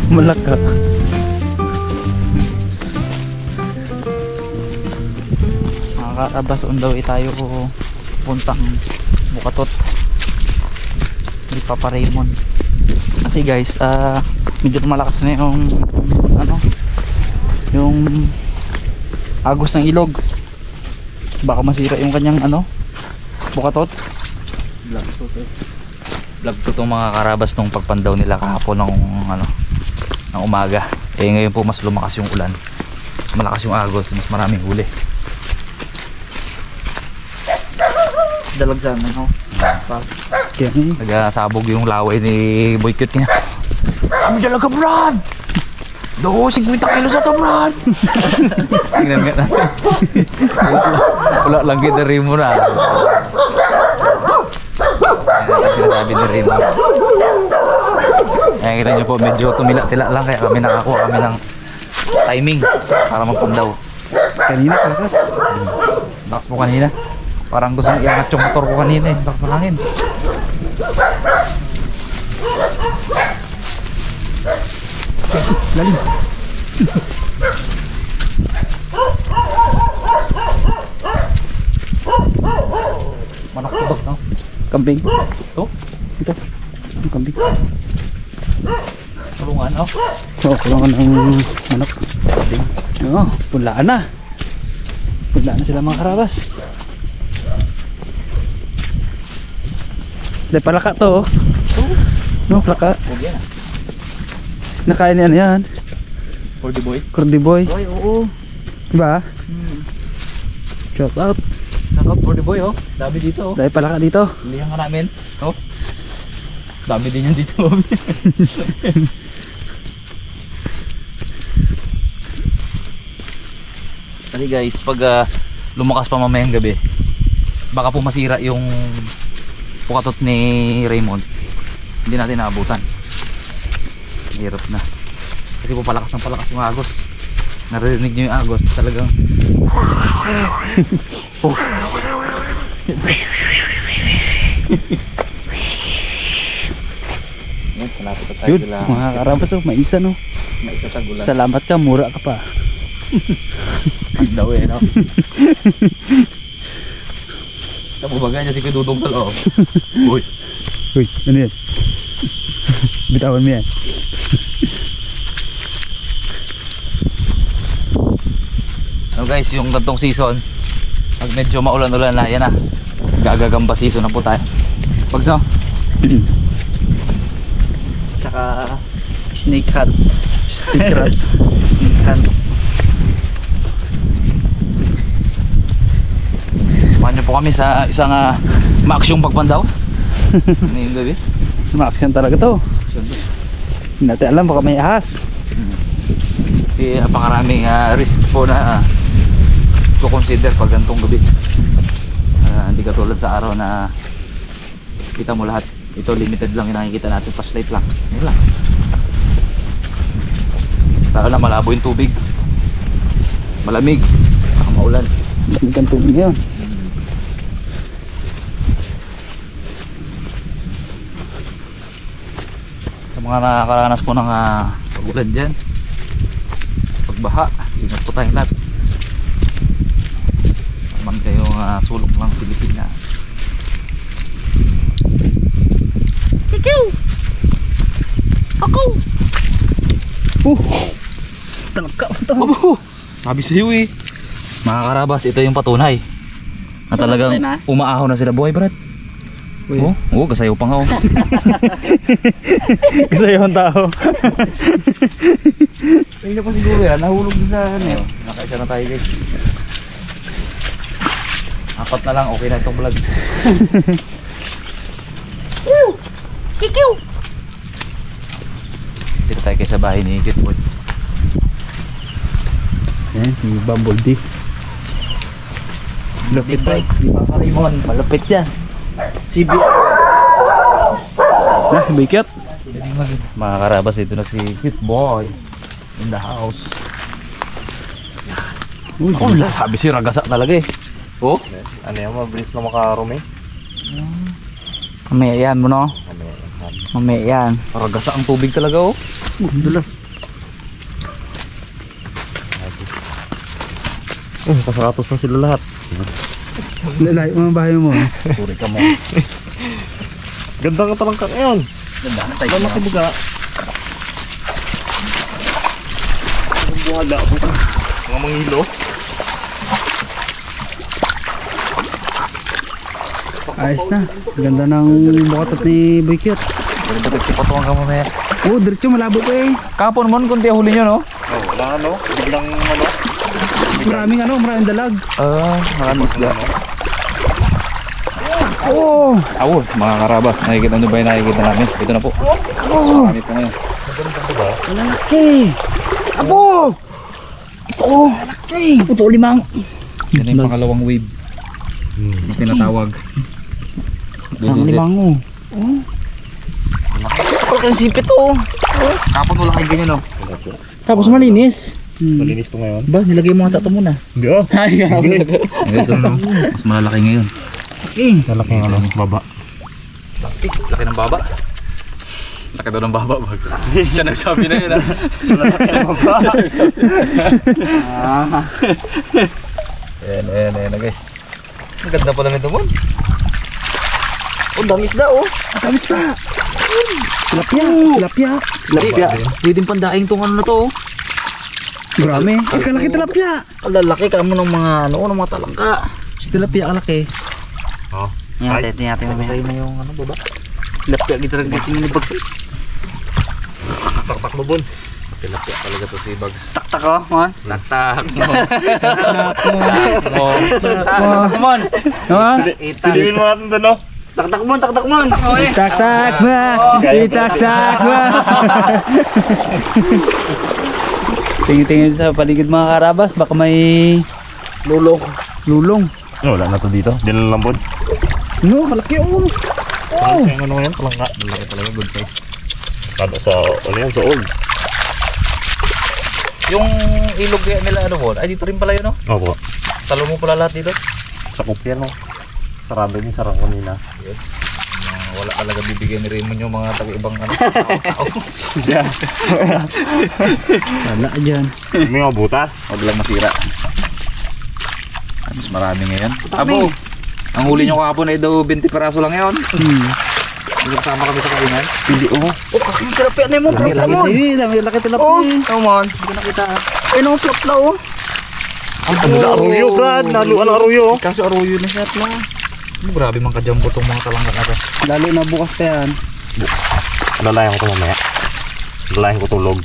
Malaka. Makakatabas on the way tayo puntang Bukatot ni Papa Raymond. Kasi guys, medyo malakas na yung yung agos ng ilog. Baka masira yung kanyang Bukatot. Vlog to itong mga karabas nung pagpandaw nila kahapon ng umaga. Ngayon po mas lumakas yung ulan, mas malakas yung agos, mas maraming huli. Dalagsan nagasabog yung laway ni Boy Cute niya. Kami dalaga Brad! Do 50 kilos sa to Brad! Tingnan nga natin. Wala lang kita rin mo na. Sinasabi na rin. Kita nyo po medyo tumila-tila lang, kaya kami nakakuha kami ng timing para magpandaw. Kanina lakas. Lakas po kanina. Parang gusto nang iangat yung motor ko kanina eh. Lakas ng hangin. Lalim. Manak tubak no? Kambing. Ito? Ito. Ang kambing. Kulungan oh. Oo, kulungan ng manok. Kambing. Oo, pulaan na. Pulaan na sila mga karabas. Dahil palaka to oh. No, palaka. Nakain yan yan. Cordy boy. Cordy boy. Boy, oo. Diba? Shout out. Shout out Cordy boy oh. Dami dito oh. Dahil palaka dito. Lihan ka namin. Oh. Dami din yan dito. Kasi guys, pag lumakas pa mamayang gabi, baka po masira yung Bukatot ni Raymond. Hindi natin naabutan. Hirap na. Kasi po palakas ng palakas yung agos. Narinig nyo yung agos. Talagang yun, mga karabas oh, maisa no. Maisa sa gulan. Salamat ka, mura ka pa. Daw eh no. Nabubaga niya si Kududong sa loob. Uy. Uy, ano yan? Bitawan mo yan. So guys, yung gantong season, pag medyo maulan-ulan na, yan na. Gagagamba season na po tayo. Pag so? Tsaka snake hunt. Snake hunt. Snake hunt. Samahan nyo po kami sa isang ma-aksyong pagpandaw. Ano yung gabi? Ma-aksyon talaga to. Hindi natin alam, baka may ahas. Kasi napakaraming risk po na consider pag gantong gabi. Hindi katulad sa araw na kita mo lahat. Ito limited lang yung nakikita natin, flashlight lang. Yun lang. Lalo na malabo yung tubig, malamig, saka maulan. Malamig ang tubig yun. Sa mga nakakaranas po ng pagulan dyan, pagbaha, ingat po tayong lahat. Naman kayong sulok ng Pilipinas. Ikaw! Ako! Talaka ito. Sabi sa iyo eh. Mga karabas, ito yung patunay na talagang umaahaw na sila. Buhay Brad. Oo, kasayaw pa nga oh. Kasayaw ang tao. Tingnan pa siguro yan, nahulog din sa ano. Nakaisa na tayo guys. Apat na lang, okay na itong vlog. Kikiw! Dito tayo kayo sa bahay ni Cute Boy. Ayan, si Bumblebee. Malupit ba? Si Papa Raymond, malupit yan. Si B. Nah, Boy Cute. Mga karabas, ito na si Cute Boy in the house. Oh, sabi si ragasa talaga eh. Oh? Ano yan, mabilis na makarumi. Mamaya yan mo no? Mamaya yan. Ragasa ang tubig talaga oh. Dulas. Kasaratos na sila lahat. Lalay mo ang bahay mo. Puri ka mo. Ganda nga talangka ngayon. Ganda. Ang makibuga. Ang buhala po. Mga mangilo. Ayos na. Ganda ng bukatot ni Boy Cute. Patuwang ka mamaya. Oh, diretso malabo pa eh. Kapon mo, kunti huli nyo no? Oh, wala ano. Biglang ano. Maraming dalag. Maraming isda. Oh! Awo, mga karabas, nakikita nyo ba yung nakikita namin? Ito na po. Marami po ngayon. Malaki! Abo! Oh! Malaki! Ito limang. Yan na yung pangalawang wave. Na tinatawag. Ang limang oh. Oh! Malaki ang sipit oh. Kapon wala kayo ganyan no? Tapos malinis. Malinis to ngayon. Ba, nilagay mo nga tato muna. Hindi oh. Ay, Mas malalaki ngayon. okay. Lalaki ng ano, baba. Laki ng baba. Laki daw ng baba. Siya nagsabi na yun ha. Lalaki ng baba. Ayan na guys. Ang ganda pala nito mo. Oh, dami isda oh. Dami isda. Tilapia. Pwedeng pandaing tong ano na to oh. Marami. Ay, kalaki tilapia. Kalalaki ka mo ng mga ano, ng mga talangka. Tilapia kalaki. Oh. Tingnan natin mamaya. Patay na yung ano baba. Tilapia kita rin kasi ni Bugs eh. Tak mo bun. Tilapia talaga to si Bugs. Tak oh, man. Taktak mo. Taktak mo. Ha? Silipin mo natin doon no. Tak mo. Tak mo. Itak-tak ba? Itak-tak ba? Tingin-tingin sa paligid mga karabas, baka may lulong. Wala na to dito. Diyan lang bun. No, kalaki oh. Oh. Ang ano yan, talangka. Malaki talaga, good size. Kada sa, ano yan, sa old. Yung ilog kaya nila ano mo, ay dito rin pala yun no? Opo. Salo mo pala lahat dito? Sa kopya no. Sarado din, sarang kanina. Wala talaga bibigyan ni Raymond yung mga taga-ibang ano. Yeah. Wala dyan. May mga butas. Huwag lang masira. Mas marami ngayon. Abo, ang huli nyo kahapon ay daw 20 peraso lang ngayon. Hindi kasama kami sa kainan. Hindi oh. Oh, kakang tilapia na mo. Laki, laki, Sige, dami laki tilapia. Oh, come on. Hindi ko nakita. Ay, no, flop na oh. Ano na aruyo, Brad? Naluan ang aruyo. Kaso aruyo na siya lang. Grabe man kajambo tong mga talangka na to. Lalo na bukas pa yan. Lalayan ko ito mamaya. Lalayan ko tulog.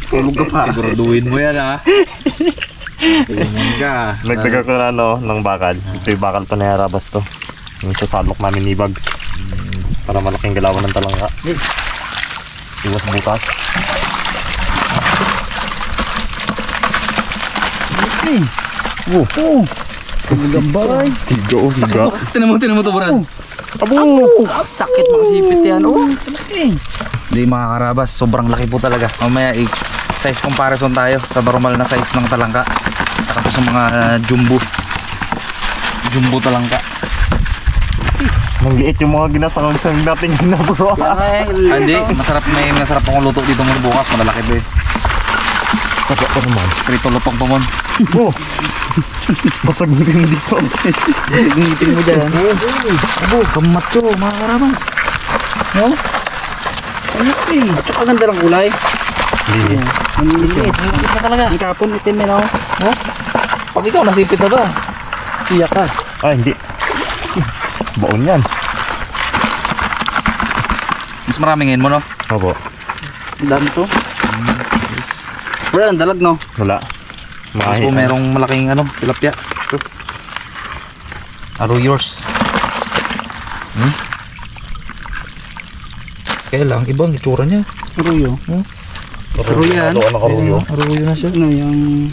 Tulog ka pa. Siguraduhin mo yan ha. Tingnan ka. Nagtaga ko na ano, ng bakal. Ito yung bakal pa na Yarabas to. Yung sasadlok namin ni Bugs. Para malaking galawan ng talangka. Iwas butas. Okay. Oh. Gambay. Sigo, siga. Tinan mo to Brad. Abo! Sakit makasipit yan. Oh, laki. Hindi mga karabas, sobrang laki po talaga. Mamaya size comparison tayo sa normal na size ng talangka. Tapos sa mga jumbo talangka. Ang liit yung mga ginasangag sa dating ginabro. Hindi, may masarap pang luto dito mo bukas, malalaki din. Kaya pa naman. Prito lutong tumon. Oh! Basag mo rin dito. Ngitin mo dyan. Abo, kamacho mga karabas. No? Laki. At saka ganda ng kulay. Linis. Maniliit. Maniliit na talaga. Ang kapon itim yun oh. No? Pag ikaw nasipit na to. Iyak ka. Ah, hindi. Baon yan. Mas marami ngayon mo no? Opo. Ang dami to. Wala, ang dalag no? Wala. Tapos po merong malaking ano, tilapia. Ito. Arroyos. Kaya lang, ibang itsura niya. Aruyo. Aruyo yan. Ano karuyo? Arroyo na siya. Ano yung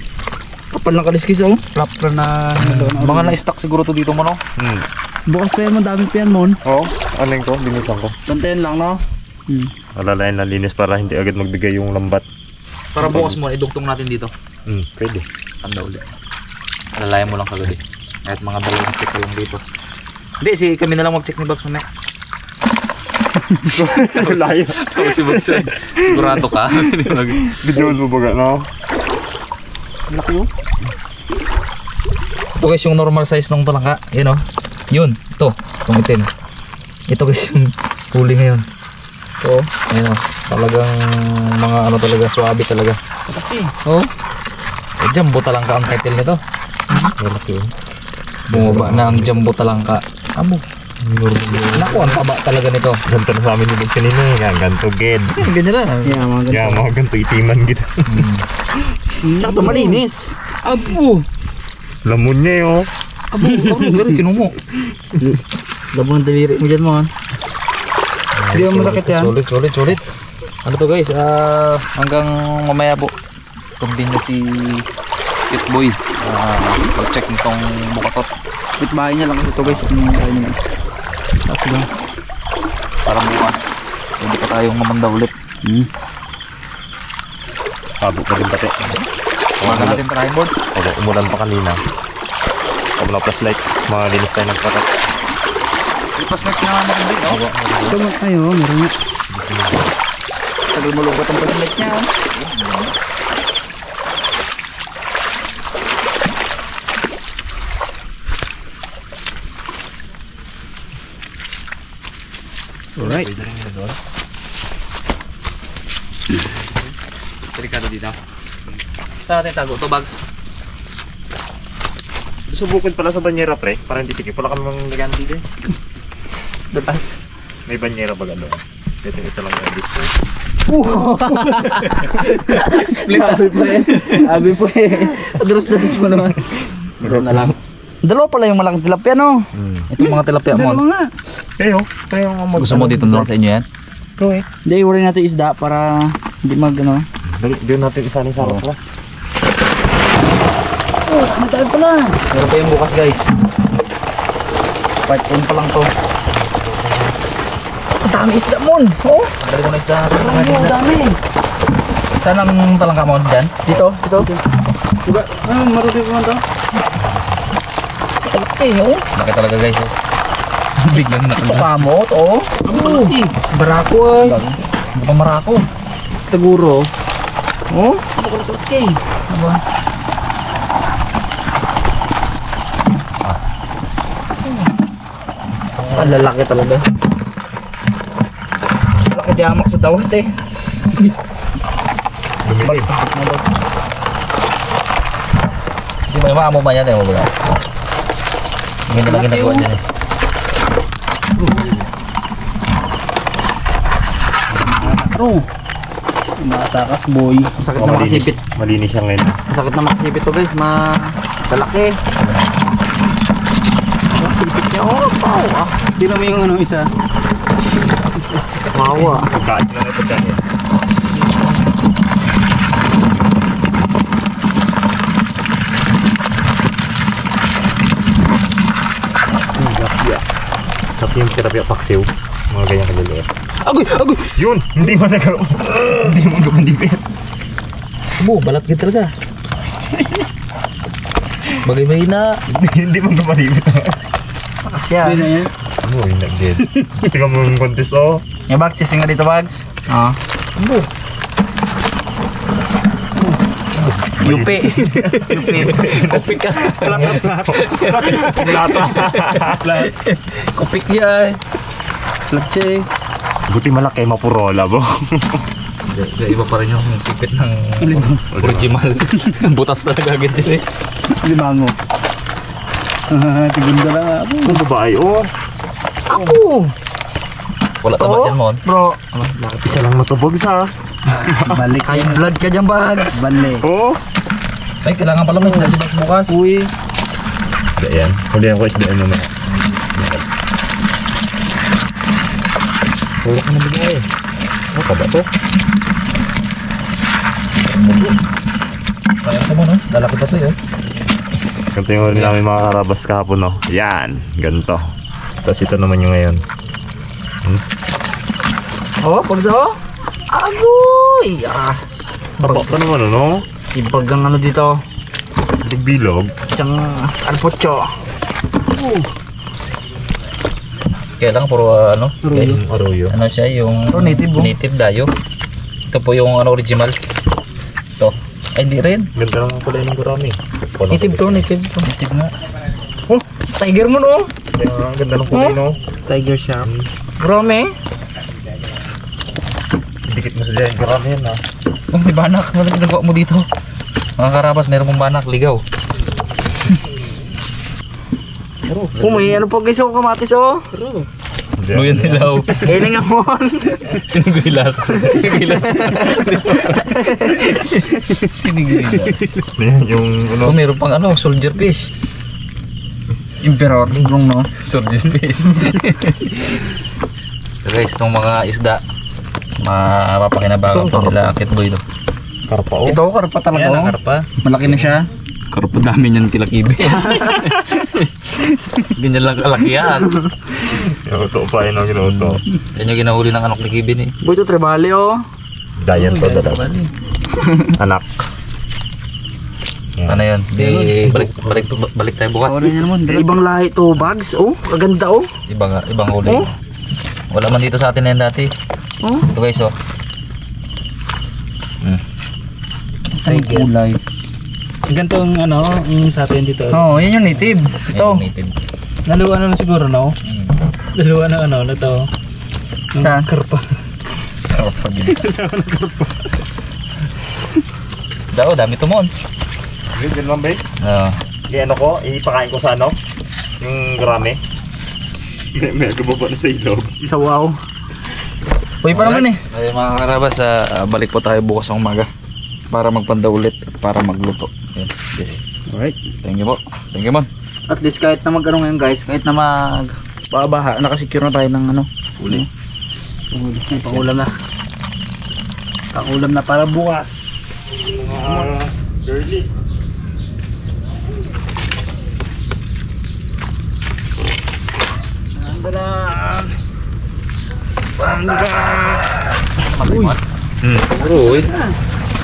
kapal na kaliskis oh. Plapla na mga na-stock siguro to dito mo no? Bukas pa yan mo, dami pa yan mon. Oo. Ano ko? Binisan ko. Bantayan lang no? Alalayan na linis para hindi agad magbigay yung lambat. Para bukas mo, idugtong natin dito. Pwede. Tanda ulit. Alalayan mo lang kagad. Kahit mga dalawang check lang dito. Hindi, kami na lang mag-check ni Bugs mamaya. Layo. Tapos si Bugs yan. Sigurado ka. Bidyoan mo baga, no? Laki oh. Ito guys yung normal size ng talangka. Yun o. Yun. Ito. Itong itim. Ito guys yung huli ngayon. Ito. Ayun o. Talagang mga ano talaga. Swabe talaga. Oo. Jumbo talangka ang title nito. Malaki yun. Bumaba na ang jumbo talangka. Amo. Naku, ang taba talaga nito. Ganto na sa amin yung kanina eh. Ganto, ged. Ganyan na. Yeah, mga ganito. Yeah, mga ganto itiman gitu. Tsaka malinis. Abo. Lamon niya yun. Abo. Pero kinumo. Labo ng daliri mo dyan mo. Hindi mo masakit yan. Sulit. Ano to guys? Hanggang mamaya po. Continue si Pitboy. Pag-check nitong bukatot. Pitbahay niya lang ito guys. Pitbahay niya lang. Tapos lang. Para bukas. Hindi pa tayong mamanda ulit. Sabo pa din pati. Umaga natin try board. Okay, umulan pa kanina. Pag na-flashlight, malinis tayo ng patat. Ipas next na natin din. Oh. Ito mo tayo. Meron nga. Tagal malubat ang pasnet niya. Alright. Delikado dito. Saan natin tago? Ito bags. Subukin pala sa banyera, pre. Para hindi tikip. Wala kami mga lagyan dito eh. Datas. May banyera baga doon. Ito yung isa lang yung display. Split abi po eh. Abi po eh. Adros-dros mo naman. Meron na lang. Dalawa pala yung malaking tilapia no? Itong mga tilapia mo. Dalawa nga. Kayo nga mag... Gusto mo dito na lang sa inyo yan? Ito eh. Hindi, iwari natin isda para hindi mag ano. Doon natin isa ni Sarah pala. Oh, matagal pala. Meron pa yung bukas guys. Part 1 pa lang to. Ang dami isda mon. Oh, Dali mo na isda natin. ang dami. Saan ang talangka mo dyan? Dito. Diba? Marunong ko man to. Okay, oh. Laki talaga guys. Oh. Biglang nakaganda. Kamot, oh. Barako ay. Hindi pa marako. Taguro. Oh, okay. Aba. Ang lalaki talaga. Laki diamak sa dawat eh. Lumilip. Hindi mo yung mo ba yan eh? Hindi nila ginagawa dyan eh. Ano? Matakas boy. Masakit na makasipit. Malinis siya ngayon. Masakit na makasipit to guys. Malaki. Makasipit niya. Oh, pao ah. Hindi naman yung ano isa. Mawa. Pagkain lang ito dyan eh. Sabi yung tilapia paksiw. Mga ganyang kaliliit. Agoy! Agoy! Yun! Hindi mo nagawa. Hindi mo gumandipit. Abo, balat ka talaga. Bagay mahina. Hindi mo gumandipit. Makasya. Hindi na yan. Oh, hindi din. Tingnan mo yung contest oh. Yung bags, sising nga dito bags. Oo. Abo. Yupi. Yupi. Kupik ka. Kupik yan. Flatche. Buti malaki mapurola bo. Iba pa rin yung sipit ng original. Butas talaga agad yun eh. Limango. Tigunda lang nga. Ang babae oh. Ako! Wala taba yan mo. Bro. Isa lang matubog sa. Balik. Kayang blood ka dyan bags. Balik. Oh. Ay, kailangan pala may isda si Bags bukas. Uy. Ayan. Hulihan ko isdaan mo na. Wala ka na bigay. Ano ka ba to? Kaya ka mo no? Lalaki pa to yun. Ganito yung huli namin mga karabas kahapon no. Yan. Ganito. Tapos ito naman yung ngayon. Oh, pagsa oh. Agoy! Taba ka naman ano? Ibag ang ano dito. Bilog. Isang alpocho. Kaya lang puro ano, guys. Arroyo. Ano siya yung native dayo. Ito po yung ano original. Ito. Ay hindi rin. Ganda ng kulay ng gurami. Native nga. Oh, tiger mo no. Ang ganda ng kulay no. Tiger shark. Grome. Dikit mo sa dyan. Gurami yan ha. Oh, may banak. Ano ginagawa mo dito? Mga karabas, meron mong banak. Ligaw. May ano po guys ako kamatis oh. Luyan nilaw. Ining amon. Siniguilas. Ayan yung ano. Oh, meron pang ano, soldier fish. Emperor, long nose. Soldier fish. Guys, itong mga isda, mapapakinabangan po nila Kit Boy. Karpa oh. Ito, karpa talaga oh. Karpa. Malaki na siya. Karpa dami niyan kilakibe. Ganyan lang kalaki yan. Ito pa yun ang ginuto. Yan yung ginahuli ng anak ni Kibin eh. Boy, ito trebali oh. Giant to dalaw. Anak. Ano yun? Balik tayo bukas. Ibang lahi to bags oh. Kaganda oh. Ibang huli. Oh? Wala man dito sa atin na yan dati. Oh? Ito guys oh. Ang kulay. Ganito ang ano, yung sa atin dito. Oo, yan yung native. Ito. Native. Naluwa na siguro, no? Naluwa na ano, na to. Saan? Karpa. Karpa din. Kasama ng karpa. Daw, dami tumon. Ganyan lang ba eh? Oo. Ano ko, ipakain ko sa ano? Yung grame. May gumaba na sa ilog. Sa wow. Uy pa naman eh. Ay mga karabas, balik po tayo bukas ng umaga. Para magpanda ulit at para magluto. Yes. Alright. Thank you po. Thank you man. At least kahit na mag-ano ngayon guys, kahit na baha, nakasecure na tayo ng ano. Uli. May pangulam na. Pangulam na para bukas. Girly. Andalan. Uy. Uy.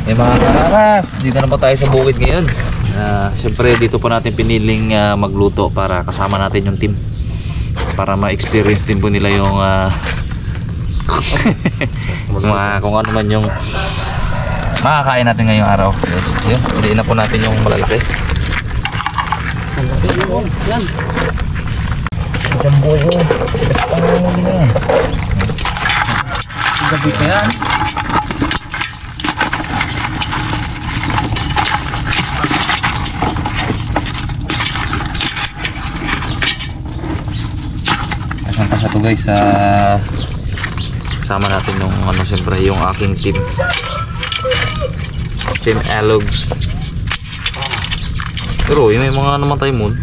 Eh mga kararas, dito na po tayo sa bukid ngayon. Siyempre dito po natin piniling magluto para kasama natin yung team. Para ma-experience din po nila yung kung ano man yung makakain natin ngayong araw. Yes, yun. Piliin na po natin yung malalaki. Malaki yun. Yan. Jambo yun. Basta mo din yan. Gabi pa yan. Kasi ito guys, kasama natin yung ano, siyempre yung aking team Alog. Pero yung may mga namatay moon.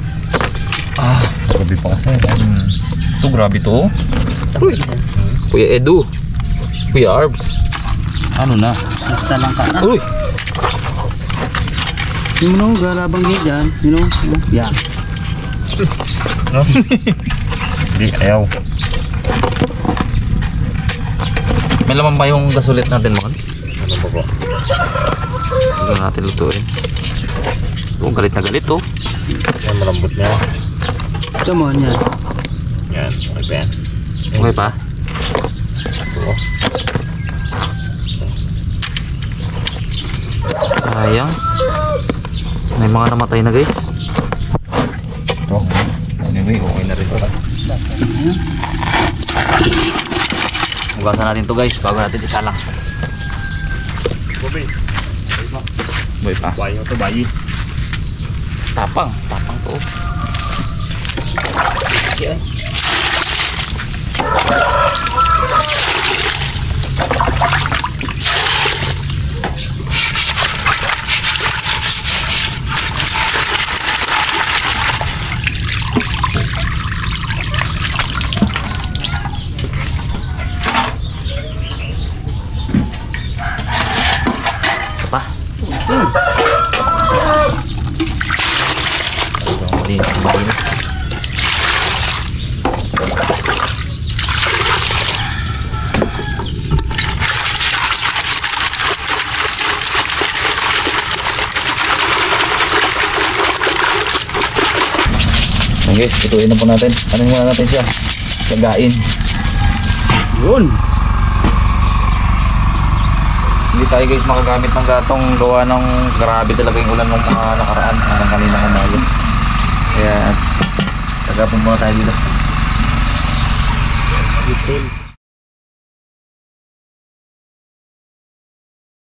Grabe pa kasi. Ito grabe to. Uy. Kuya Edu, Kuya Arbs, ano na? Basta lang ka na. Uy. Yung mo galabang dyan, you know? Yan. Hindi, ayaw. May laman ba yung gasulit natin mga? Ano ba ba? Hindi natin lutuin. Oh, galit na galit oh. Yan, malambot niya. Ito mo, yan. Yan, okay ba yan? Okay pa? Ito. Sayang. May mga namatay na guys. Oh, anyway, okay na rin to. Hugasan natin to guys bago natin isalang. Boy, Boy pa. bayo to, bayi. Tapang to. Pa. Malinis. guys, tutuin na po natin. Ano muna natin siya? Lagain. Yun. Hindi tayo guys makagamit ng gatong gawa ng grabe talaga yung ulan ng mga nakaraan hanggang kanina umaga. Kaya tagapon muna tayo dito.